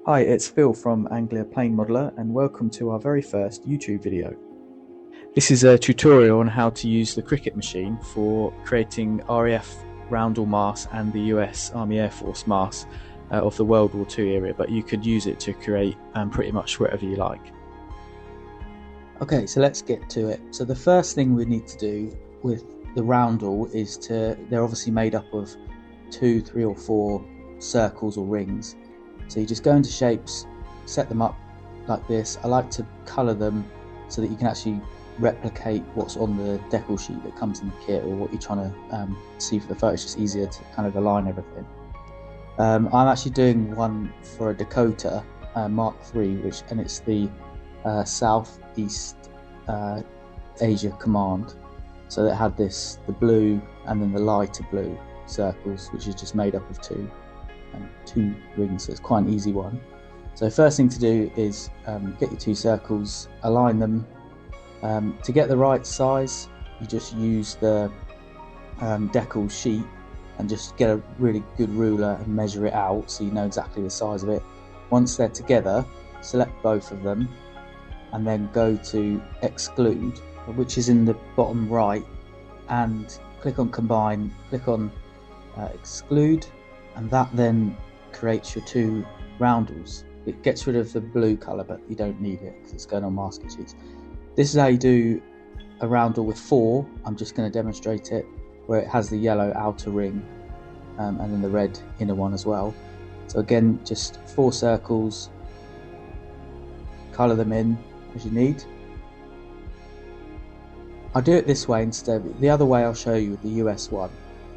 Hi, it's Phil from Anglia Plane Modeler and welcome to our very first YouTube video. This is a tutorial on how to use the Cricut machine for creating RAF Roundel masts and the US Army Air Force masts of the World War II era, but you could use it to create pretty much whatever you like. Okay, so let's get to it. So the first thing we need to do with the roundel is they're obviously made up of 2, 3 or 4 circles or rings. So you just go into shapes, set them up like this. I like to colour them so that you can actually replicate what's on the decal sheet that comes in the kit, or what you're trying to see for the photo. It's just easier to kind of align everything. I'm actually doing one for a Dakota Mark III, and it's the Southeast Asia Command. So it had the blue and then the lighter blue circles, which is just made up of two rings, so it's quite an easy one. So first thing to do is get your 2 circles, align them. To get the right size, you just use the decal sheet and just get a really good ruler and measure it out so you know exactly the size of it. Once they're together, select both of them and then go to exclude, which is in the bottom right, and click on combine, click on exclude, and that then creates your 2 roundels. It gets rid of the blue colour, but you don't need it because it's going on masking sheets. This is how you do a roundel with 4. I'm just going to demonstrate it, where it has the yellow outer ring and then the red inner one as well. So again, just 4 circles, colour them in as you need. I'll do it this way instead. The other way I'll show you with the US one,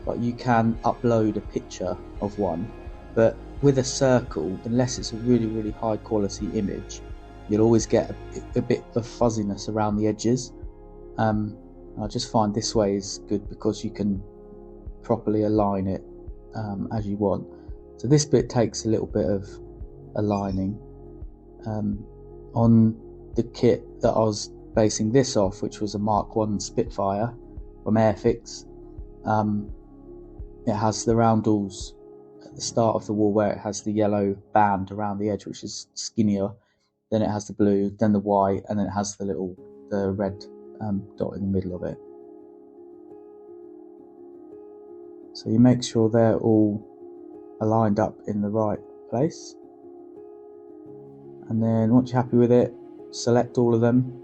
but you can upload a picture of one, but with a circle, unless it's a really high quality image, you'll always get a bit of fuzziness around the edges. I just find this way is good because you can properly align it as you want. So this bit takes a little bit of aligning. On the kit that I was basing this off, which was a Mark I Spitfire from Airfix, it has the roundels at the start of the wall where it has the yellow band around the edge, which is skinnier. Then it has the blue, then the white, and then it has the red dot in the middle of it. So you make sure they're all aligned up in the right place, and then once you're happy with it, select all of them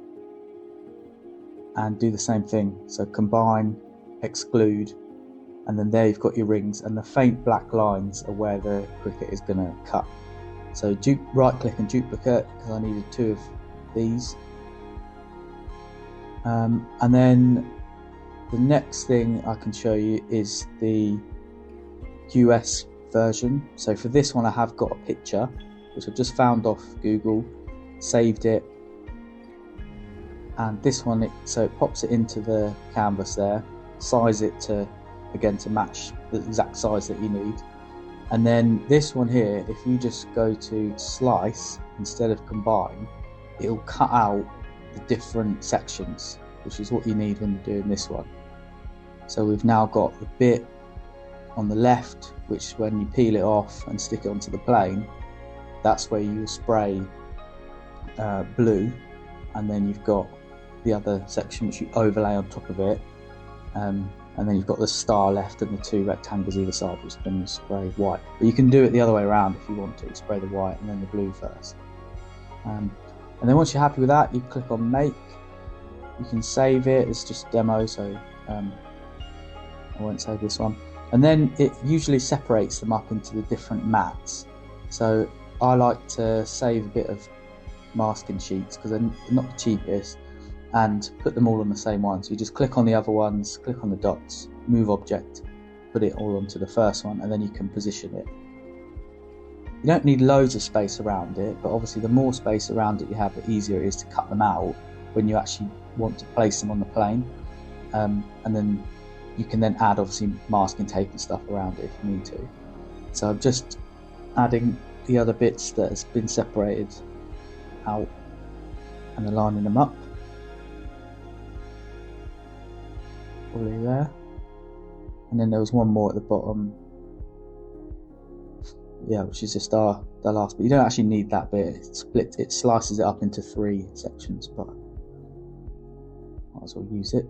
and do the same thing. So combine, exclude, and then there you've got your rings, and the faint black lines are where the Cricut is going to cut. So right click and duplicate, because I needed 2 of these. And then the next thing I can show you is the US version. So for this one I have got a picture which I've just found off Google, saved it, and this one so it pops it into the canvas there, size it to match the exact size that you need. And then this one here, if you just go to slice instead of combine, it'll cut out the different sections, which is what you need when you're doing this one. So we've now got the bit on the left, which when you peel it off and stick it onto the plane, that's where you spray blue, and then you've got the other section which you overlay on top of it, and then you've got the star left and the 2 rectangles either side, which then you spray white. But you can do it the other way around if you want to, spray the white and then the blue first. And then once you're happy with that, you click on make. You can save it, it's just demo, so I won't save this one. And then it usually separates them up into the different mats. So I like to save a bit of masking sheets because they're not the cheapest, and put them all on the same one. So you just click on the other ones, click on the dots, move object, put it all onto the first one, and then you can position it. You don't need loads of space around it, but obviously the more space around it you have, the easier it is to cut them out when you actually want to place them on the plane. And then you can then add obviously masking tape and stuff around it if you need to. So I'm just adding the other bits that has been separated out and aligning them up. Probably there. And then there was one more at the bottom, which is just our the last bit. You don't actually need that bit. It slices it up into 3 sections, but might as well use it.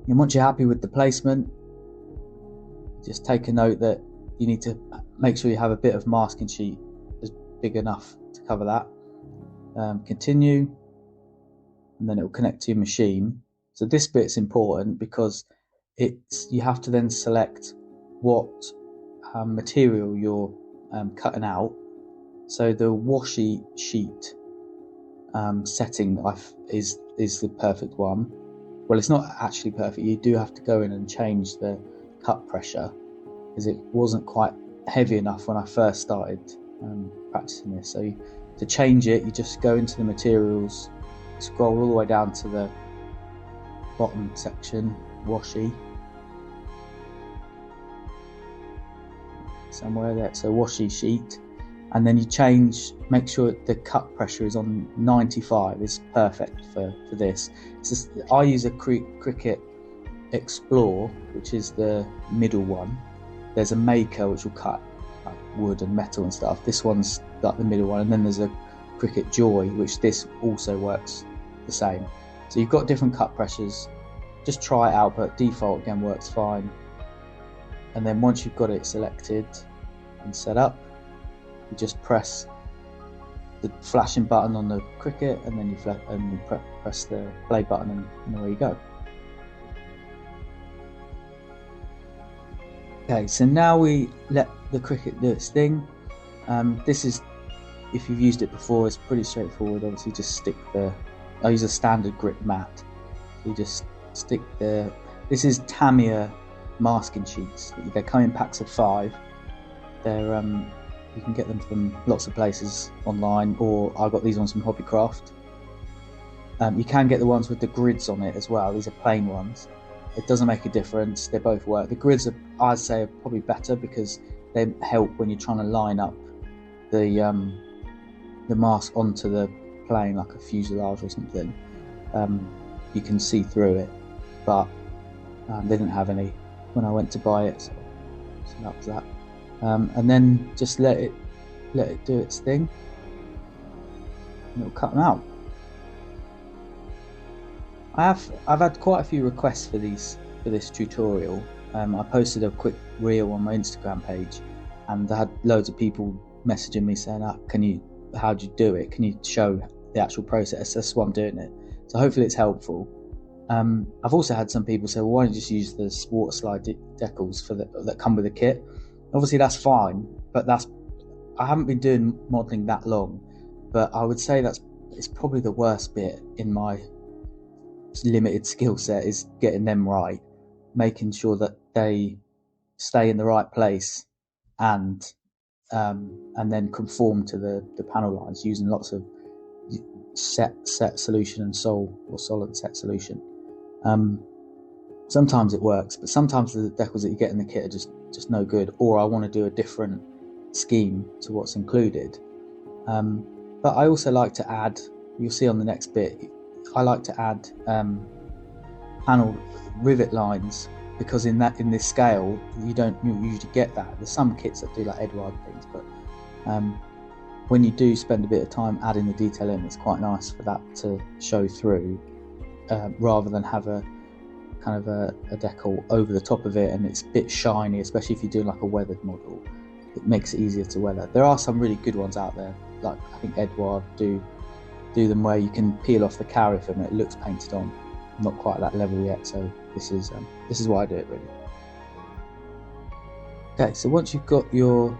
And once you're happy with the placement, just take a note that you need to make sure you have a bit of masking sheet that's big enough to cover that. Continue, and then it will connect to your machine. So this bit's important because you have to then select what material you're cutting out. So the washi sheet setting is the perfect one. Well, it's not actually perfect. You do have to go in and change the cut pressure because it wasn't quite heavy enough when I first started practicing this. So to change it, you just go into the materials, scroll all the way down to the bottom section, washi, somewhere there. So washi sheet, and then you make sure the cut pressure is on 95. Is perfect for this. I use a Cricut Explore, which is the middle one. There's a Maker which will cut like wood and metal and stuff. This one's like the middle one, and then there's a Cricut Joy, which this also works the same. So you've got different cut pressures. Just try it out, but default again works fine. And then once you've got it selected and set up, you just press the flashing button on the Cricut, and then you press the play button, and away you go. Okay, so now we let the Cricut do its thing. This is, if you've used it before, it's pretty straightforward. Obviously, just I use a standard grip mat. You just stick this is Tamiya masking sheets. They come in packs of 5. They're you can get them from lots of places online, or I got these ones from Hobbycraft. You can get the ones with the grids on it as well. These are plain ones. It doesn't make a difference. They both work. The grids I'd say are probably better because they help when you're trying to line up the mask onto the plane, like a fuselage or something. You can see through it, but they didn't have any when I went to buy it, so that was that. And then just let it do its thing, and it'll cut them out. I've had quite a few requests for this tutorial. I posted a quick reel on my Instagram page, and I had loads of people messaging me saying, how do you do it? Can you show the actual process? That's why I'm doing it. So hopefully it's helpful. I've also had some people say, well, why don't you just use the water slide decals that come with the kit? Obviously that's fine, but I haven't been doing modelling that long, but I would say it's probably the worst bit in my limited skill set, is getting them right, making sure that they stay in the right place and then conform to the panel lines using lots of set solution and solid set solution. Sometimes it works, but sometimes the decals that you get in the kit are just no good, or I want to do a different scheme to what's included. But I also like to add, you'll see on the next bit, I like to add panel rivet lines, because in this scale you don't usually get that. There's some kits that do like Edward things, but when you do spend a bit of time adding the detail in, it's quite nice for that to show through, rather than have a kind of a decal over the top of it and it's a bit shiny, especially if you're doing like a weathered model. It makes it easier to weather. There are some really good ones out there, like I think Edward do them where you can peel off the carrier film and it looks painted on. I'm not quite at that level yet, so this is why I do it really. Okay, so once you've got your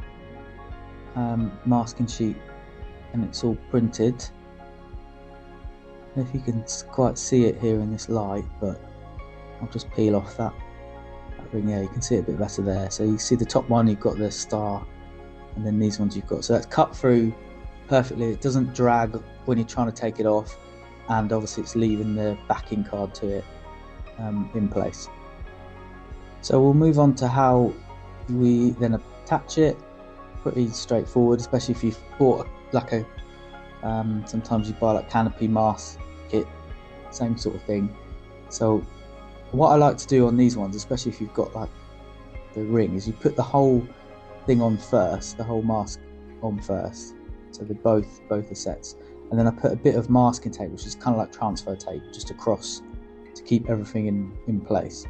masking sheet and it's all printed, I don't know if you can quite see it here in this light, but I'll just peel off that ring. Yeah, you can see it a bit better there. So you see the top one, you've got the star, and then these ones you've got. So that's cut through perfectly. It doesn't drag when you're trying to take it off, and obviously it's leaving the backing card to it in place. So we'll move on to how we then attach it. Pretty straightforward, especially if you've bought like a sometimes you buy like canopy mask kit, same sort of thing. So what I like to do on these ones, especially if you've got like the ring, is you put the whole thing on first, the whole mask on first, so they're both the sets, and then I put a bit of masking tape, which is kind of like transfer tape, just across to keep everything in place.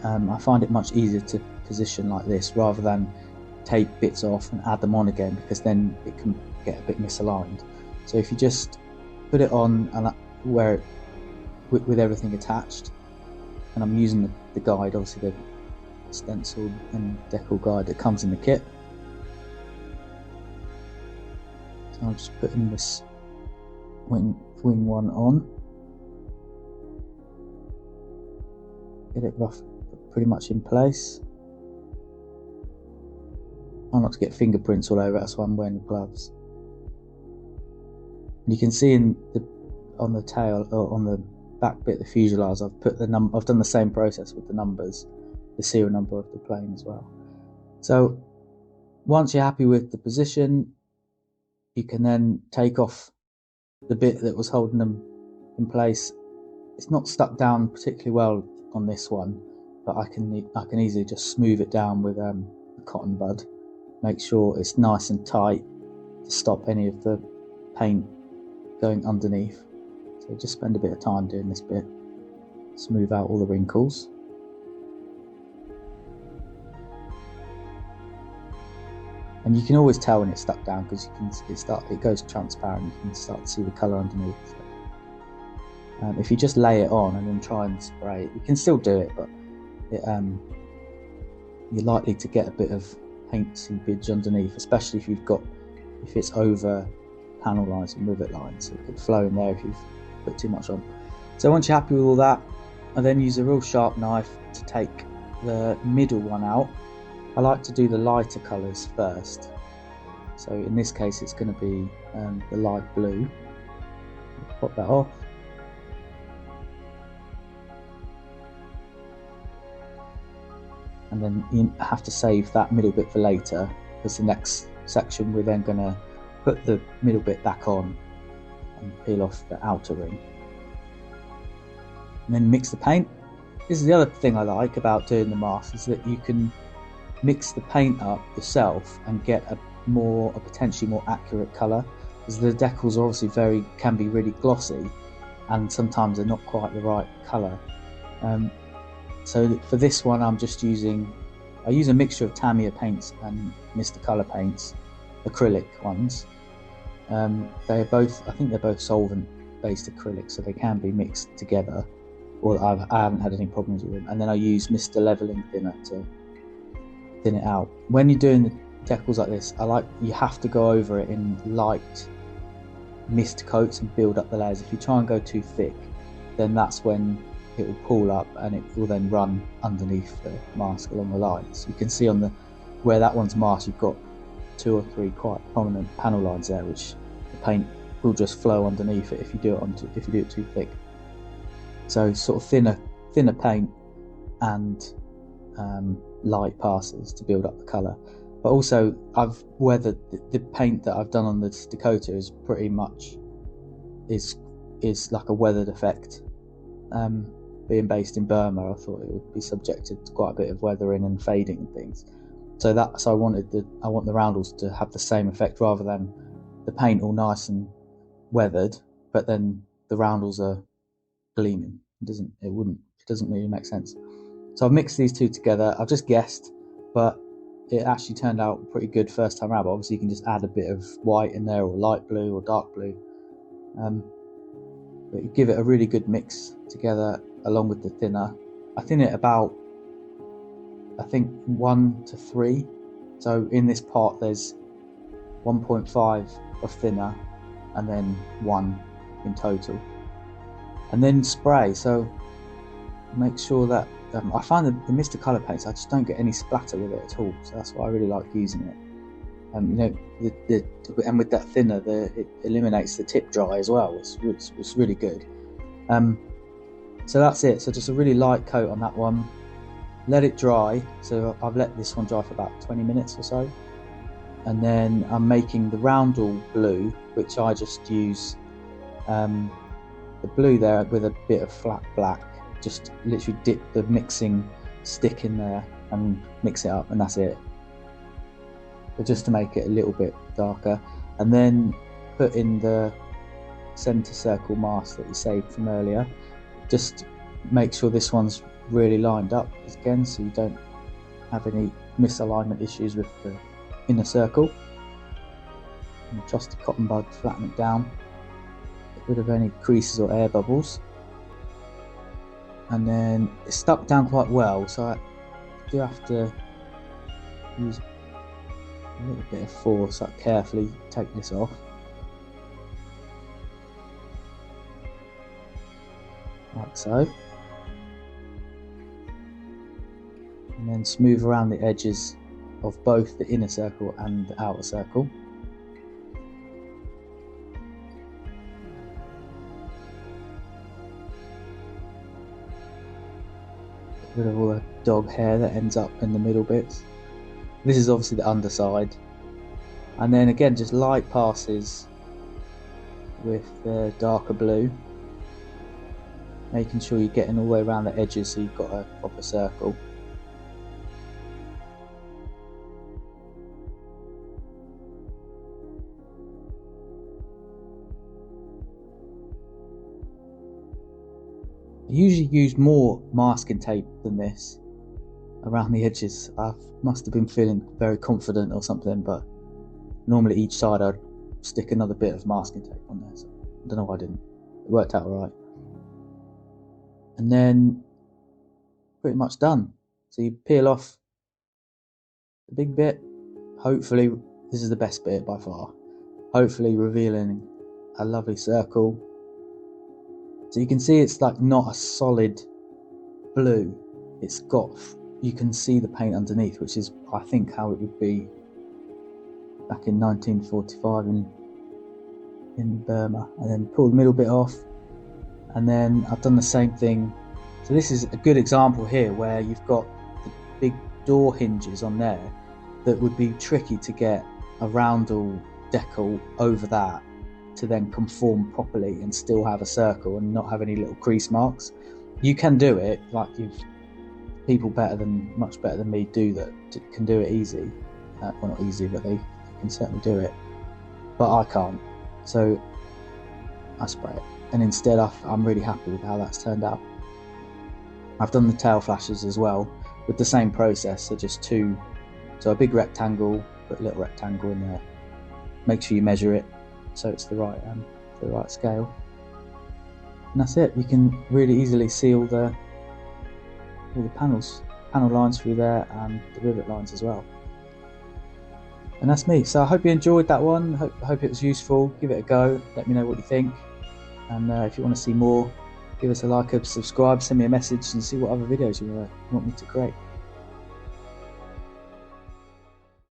I find it much easier to position like this rather than take bits off and add them on again, because then it can get a bit misaligned. So if you just put it on and where with everything attached, and I'm using the guide, obviously the stencil and decal guide that comes in the kit. So I'm just putting this wing one on, get it pretty much in place. Try not to get fingerprints all over, that's why I'm wearing the gloves. And you can see on the tail, or on the back bit, the fuselage, I've put I've done the same process with the numbers, the serial number of the plane as well. So once you're happy with the position, you can then take off the bit that was holding them in place. It's not stuck down particularly well on this one, but I can easily just smooth it down with a cotton bud. Make sure it's nice and tight to stop any of the paint going underneath. So just spend a bit of time doing this bit, smooth out all the wrinkles. And you can always tell when it's stuck down, because it goes transparent. You can start to see the colour underneath. So, if you just lay it on and then try and spray it, you can still do it, but you're likely to get a bit of paint seepage underneath, especially if it's over panel lines and rivet lines. So it could flow in there if you've put too much on. So once you're happy with all that, I then use a real sharp knife to take the middle one out. I like to do the lighter colours first. So in this case it's going to be the light blue. Pop that off. And then you have to save that middle bit for later, because the next section we're then going to put the middle bit back on and peel off the outer ring. And then mix the paint. This is the other thing I like about doing the mask, is that you can mix the paint up yourself and get a potentially more accurate colour, because the decals are obviously can be really glossy, and sometimes they're not quite the right colour. So for this one, I use a mixture of Tamiya paints and Mr. Colour paints, acrylic ones. I think they're both solvent-based acrylics, so they can be mixed together. Or I haven't had any problems with them. And then I use Mr. Leveling thinner to thin it out. When you're doing the decals like this, you have to go over it in light mist coats and build up the layers. If you try and go too thick, then that's when it will pull up and it will then run underneath the mask along the lines. You can see where that one's masked, you've got 2 or 3 quite prominent panel lines there, which the paint will just flow underneath it if you do it too thick. So sort of thinner paint and light passes to build up the colour. But also I've weathered the paint that I've done on the Dakota is pretty much is like a weathered effect. Being based in Burma, I thought it would be subjected to quite a bit of weathering and fading and things. So I want the roundels to have the same effect, rather than the paint all nice and weathered, but then the roundels are gleaming. It doesn't really make sense. So I've mixed these two together. I've just guessed, but it actually turned out pretty good first time around. But obviously you can just add a bit of white in there, or light blue or dark blue. But you give it a really good mix together along with the thinner. I thin it about, I think, 1 to 3. So in this pot there's 1.5 of thinner and then 1 in total. And then spray. So make sure that I find the Mr. Colour paints, I just don't get any splatter with it at all. So that's why I really like using it. And with that thinner, it eliminates the tip dry as well. It's really good. So that's it. So just a really light coat on that one. Let it dry. So I've let this one dry for about 20 minutes or so. And then I'm making the roundel blue, which I just use the blue there with a bit of flat black. Just literally dip the mixing stick in there and mix it up, and that's it. but just to make it a little bit darker, and then put in the center circle mask that you saved from earlier. Just make sure this one's really lined up again, so you don't have any misalignment issues with the inner circle. And trust the cotton bud, flatten it down, get rid of any creases or air bubbles. And then it's stuck down quite well, so I do have to use a little bit of force, like carefully take this off. Like so. And then smooth around the edges of both the inner circle and the outer circle. Get rid of all the dog hair that ends up in the middle bits. This is obviously the underside. And then again, just light passes with the darker blue, making sure you're getting all the way around the edges so you've got a proper circle. I usually use more masking tape than this around the edges. I must have been feeling very confident or something, but normally each side I'd stick another bit of masking tape on there, so I don't know why I didn't. It worked out alright. And then pretty much done. So you peel off the big bit. Hopefully this is the best bit by far. Hopefully revealing a lovely circle. So you can see it's like not a solid blue. It's got, you can see the paint underneath, which is I think how it would be back in 1945 in Burma. And then pull the middle bit off. And then I've done the same thing. So this is a good example here where you've got the big door hinges on there that would be tricky to get a roundel decal over that to then conform properly and still have a circle and not have any little crease marks. You can do it, like people much better than me do that, can do it easy. Well, not easy, but they can certainly do it. But I can't, so I spray it. And instead I'm really happy with how that's turned out. I've done the tail flashes as well with the same process, so just two, so a big rectangle, put a little rectangle in there. Make sure you measure it so it's the right scale. And that's it. You can really easily see all the panel lines through there and the rivet lines as well. And that's me. So I hope you enjoyed that one. Hope it was useful. Give it a go. Let me know what you think. And if you want to see more, give us a like, subscribe, send me a message and see what other videos you want me to create.